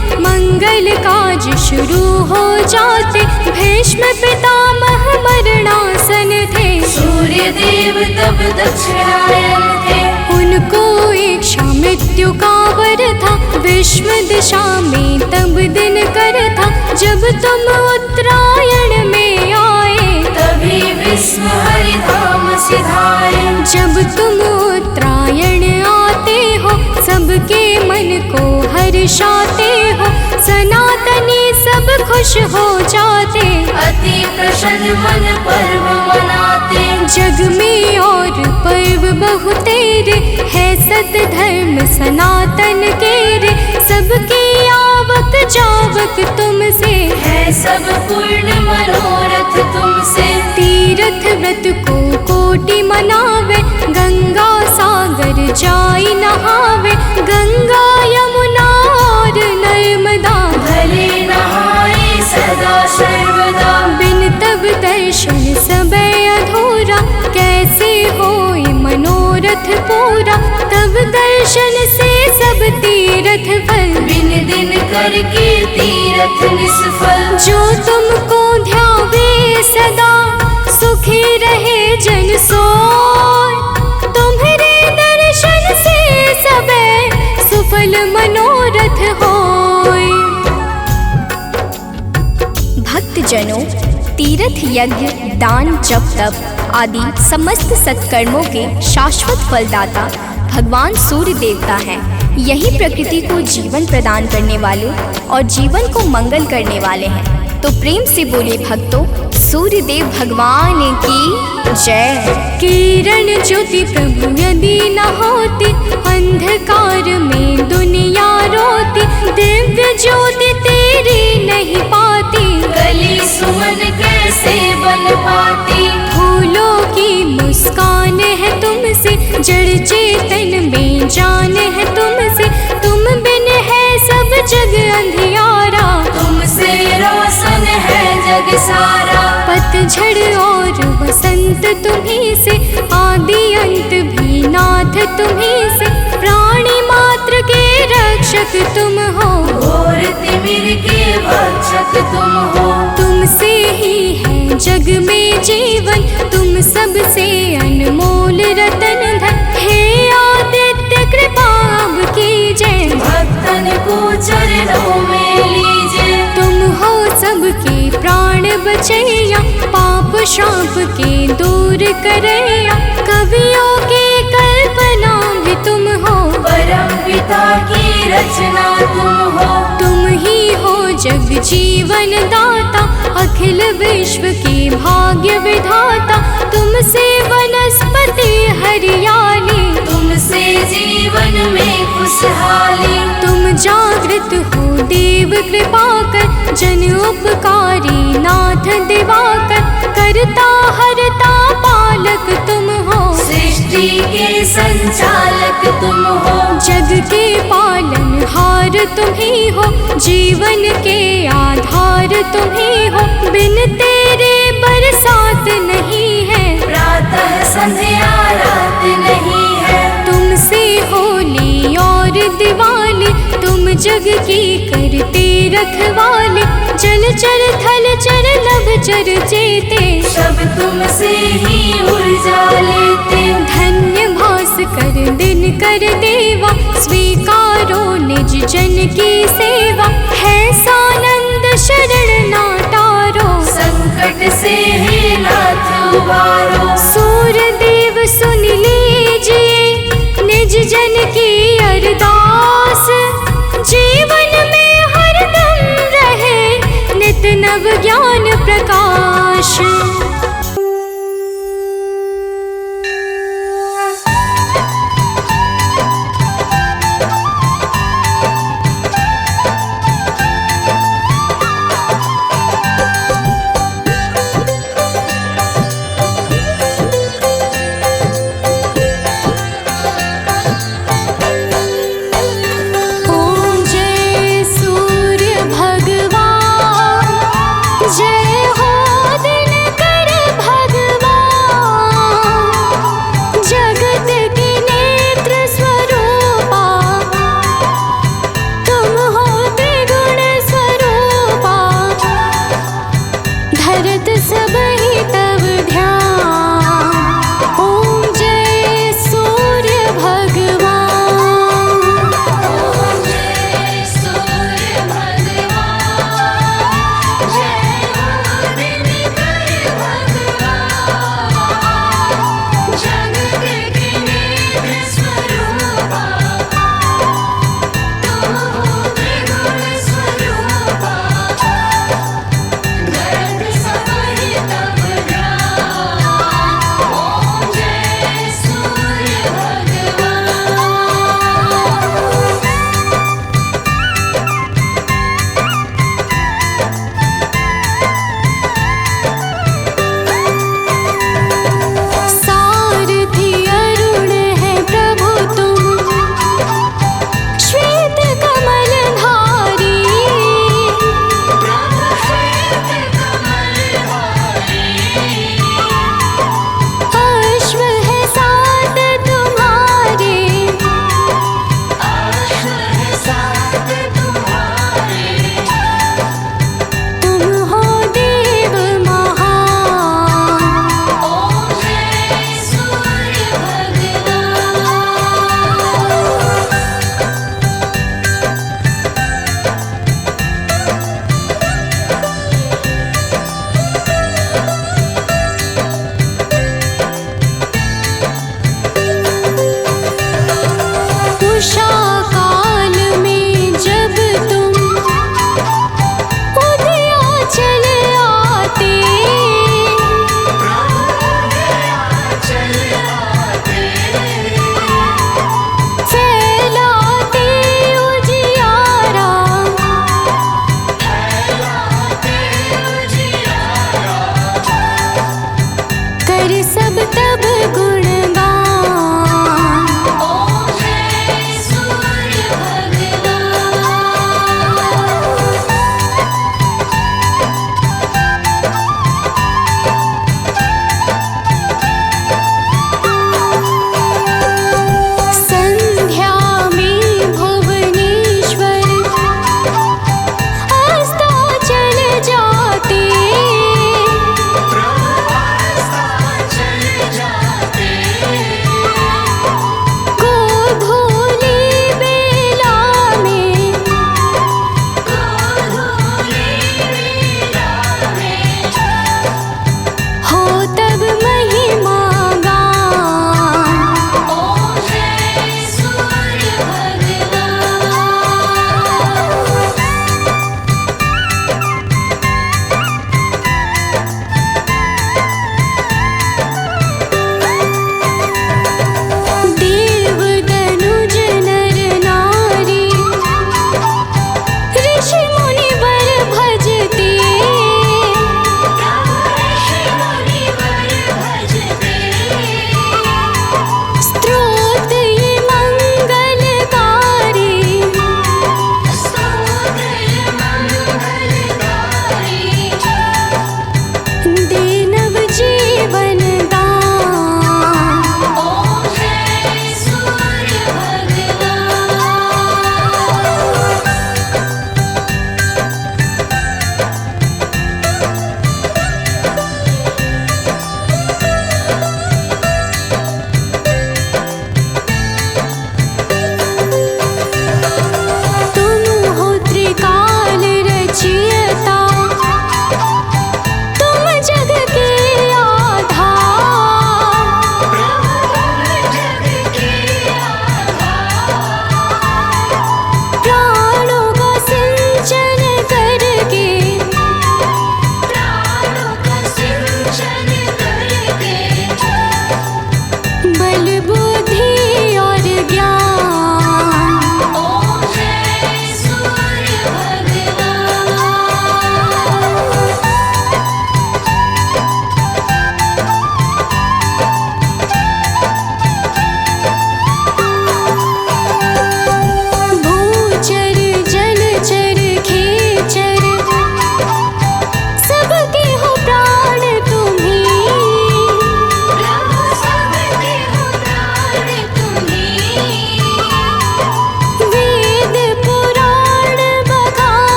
मंगल काज शुरू हो जाते। भीष्म पितामह मरणासन थे। सूर्य देव तब दक्षिणायन थे। उनको इच्छा मृत्यु का वर था। विश्व दिशा में तब दिन कर था। जब तुम उत्तरायण में आए, तभी विश्व हरिधाम सिधाए। जब तुम उत्तरायण आते हो, सबके मन को हर्षाते हो। सनातनी सब खुश हो जाते। अति प्रसन्न मन पर्व मनाते। जग में और पर्व बहु तेरे, है सत धर्म सनातन के रे। सबकी आवक जावक तुमसे, है सब पूर्ण मनोरथ तुमसे। तीर्थ व्रत को कोटि मनावे। गंगा सागर जाई नहावे। गंगा यमुना और नर्मदा, भले नहाए सदा सर्वदा। बिन तब दर्शन सबे अधूरा। कैसे होई मनोरथ पूरा, तब दर्शन से सब तीर्थ फल। बिन दिन करके तीरथ निष्फल। जो तुमको ध्यावे सदा, सुखी रहे जन सोय। तुम्हारे दर्शन से सबे सुफल मनोरथ होय। भक्तजनों, तीर्थ यज्ञ दान जप तप आदि समस्त सत्कर्मों के शाश्वत फलदाता भगवान सूर्य देवता हैं। यही प्रकृति को जीवन प्रदान करने वाले और जीवन को मंगल करने वाले हैं। तो प्रेम से बोले भक्तों, सूर्य देव भगवान की जय। किरण ज्योति प्रभु यदि न होती, अंधकार में दुनिया रोती। दिव्य ज्योति तेरी नहीं पाती, कली सुमन कैसे बन पाती। फूलों की मुस्कान है तुमसे, जड़ चेतन में जान है तुमसे। तुम बिन है सब जग अंधियारा, तुमसे रोशन है जग सारा। पतझड़ और बसंत तुम्ही से, आदि अंत भी नाथ तुम्ही से। प्राणी मात्र के रक्षक तुम हो, घोर तिमिर के भक्षक तुम हो। तुमसे ही है जग में जीवन, तुम सबसे अनमोल रतन धन। हे आदित्य कृपा अब कीजय, भक्तन को चरणों में लीजिए। तुम हो सबके प्राण बचैया, पाप शाप के दूर करैया। कवियों की कल्पना भी तुम हो, परम पिता की रचना तुम हो। तुम ही हो जग जीवन दाता, अखिल विश्व के भाग्य विधाता। तुमसे वनस्पति हरियाली, तुमसे जीवन में खुशहाली। तुम जागृत हो देव कृपा कर, जन उपकारी नाथ दिवाकर। करता हरता पालक तुम हो, सृष्टि के संचालक तुम हो। जग के पालन हार तुम ही हो, जीवन के आधार तुम ही हो। बिन तेरे बरसात नहीं है, प्रातः संध्या रात नहीं है। तुमसे होली और दिवाली, तुम जग की करते रखवाले। जल चर थल चर नभ चर जेते, सब तुमसे ही ऊर्जा लेते। धन्य भास्कर दिन कर देवा, स्वीकारो निज जन की सेवा। है सानंद शरण ना टारो, संकट से हे नाथ उबारो। सूर्य देव सुन लीजिए, निज जन की अरदास। जीवन में हरदम रहे नित नव ज्ञान प्रकाश।